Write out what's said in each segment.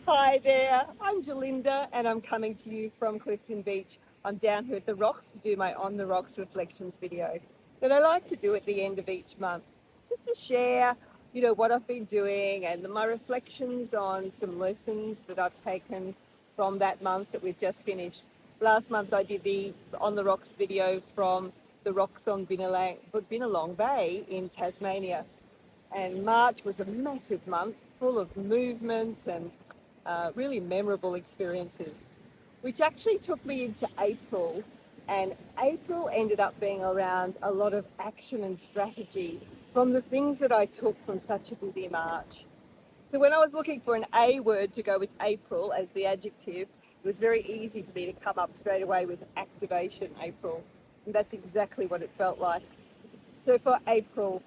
Hi there, I'm Jilinda and I'm coming to you from Clifton Beach. I'm down here at the rocks to do my On the Rocks Reflections video that I like to do at the end of each month, just to share, what I've been doing and my reflections on some lessons that I've taken from that month that we've just finished. Last month I did the On the Rocks video from the rocks on Binalong Bay in Tasmania. And March was a massive month full of movement and really memorable experiences, which actually took me into April. And April ended up being around a lot of action and strategy from the things that I took from such a busy March. So when I was looking for an A word to go with April as the adjective, it was very easy for me to come up straight away with activation April. And that's exactly what it felt like. So for April,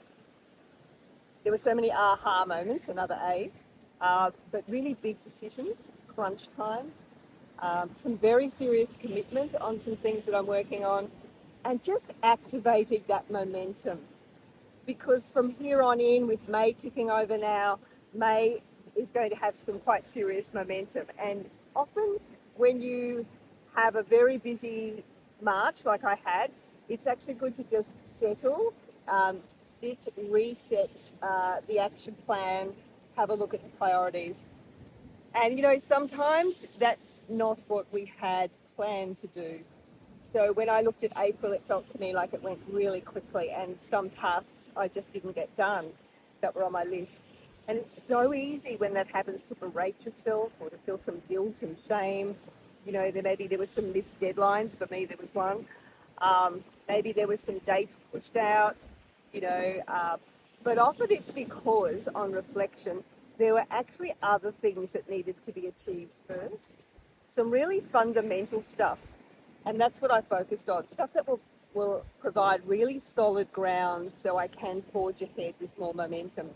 there were so many aha moments, another A, but really big decisions, crunch time, some very serious commitment on some things that I'm working on, and just activating that momentum. Because from here on in, with May kicking over now, May is going to have some quite serious momentum. And often when you have a very busy March like I had, it's actually good to just settle, sit, reset the action plan, have a look at the priorities. And sometimes that's not what we had planned to do. So when I looked at April, it felt to me like it went really quickly, and some tasks I just didn't get done that were on my list. And it's so easy when that happens to berate yourself or to feel some guilt and shame. Maybe there was some missed deadlines. For me, there was one. Maybe there was some dates pushed out, but often it's because, on reflection, there were actually other things that needed to be achieved first. Some really fundamental stuff. And that's what I focused on, stuff that will provide really solid ground so I can forge ahead with more momentum.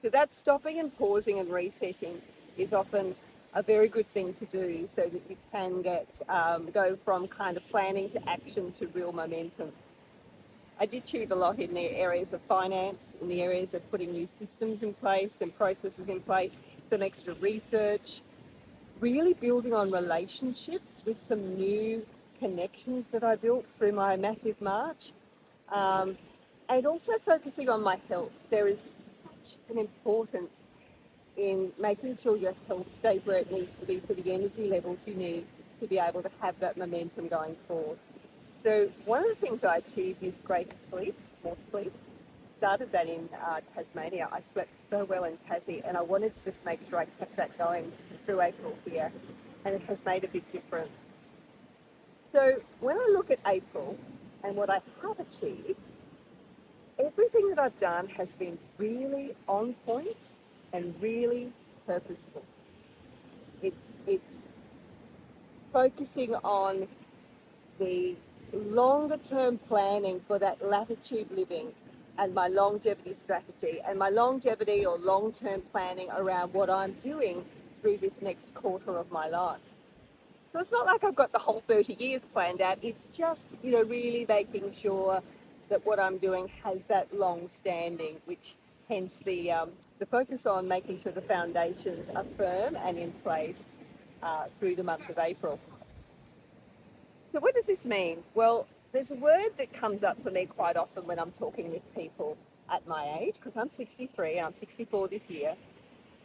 So that stopping and pausing and resetting is often a very good thing to do so that you can go from kind of planning to action to real momentum. I did achieve a lot in the areas of finance, in the areas of putting new systems in place and processes in place, some extra research, really building on relationships with some new connections that I built through my massive March, and also focusing on my health. There is such an importance in making sure your health stays where it needs to be for the energy levels you need to be able to have that momentum going forward. So one of the things I achieved is greater sleep, more sleep. Started that in Tasmania. I slept so well in Tassie, and I wanted to just make sure I kept that going through April here, and it has made a big difference. So when I look at April and what I have achieved, everything that I've done has been really on point and really purposeful. It's focusing on the longer term planning for that latitude living and my longevity strategy and my longevity or long term planning around what I'm doing through this next quarter of my life. So it's not like I've got the whole 30 years planned out. It's just, really making sure that what I'm doing has that long standing, which hence the focus on making sure the foundations are firm and in place through the month of April. So what does this mean? Well, there's a word that comes up for me quite often when I'm talking with people at my age, because I'm 63 and I'm 64 this year,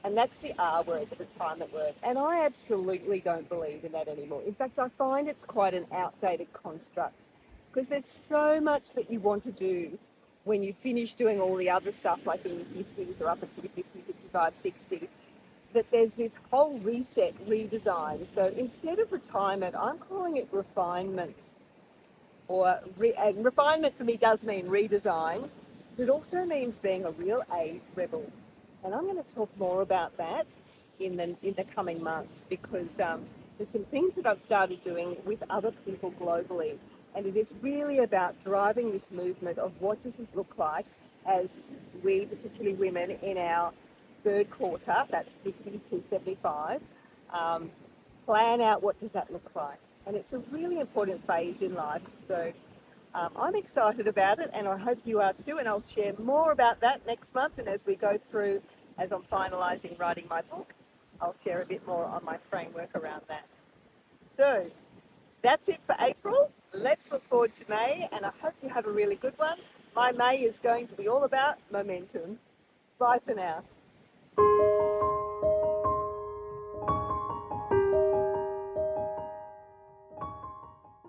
and that's the R word, the retirement word. And I absolutely don't believe in that anymore. In fact, I find it's quite an outdated construct, because there's so much that you want to do when you finish doing all the other stuff, like in your 50s or up until your 50, 55, 60, that there's this whole reset, redesign. So instead of retirement, I'm calling it refinement. And refinement for me does mean redesign, but it also means being a real age rebel. And I'm going to talk more about that in the coming months, because there's some things that I've started doing with other people globally. And it is really about driving this movement of what does it look like as we, particularly women, in our third quarter, that's 50 to 75, plan out what does that look like. And it's a really important phase in life. So I'm excited about it, and I hope you are too. And I'll share more about that next month and as we go through, as I'm finalising writing my book. I'll share a bit more on my framework around that. So that's it for April. Let's look forward to May, and I hope you have a really good one. My May is going to be all about momentum. Bye for now.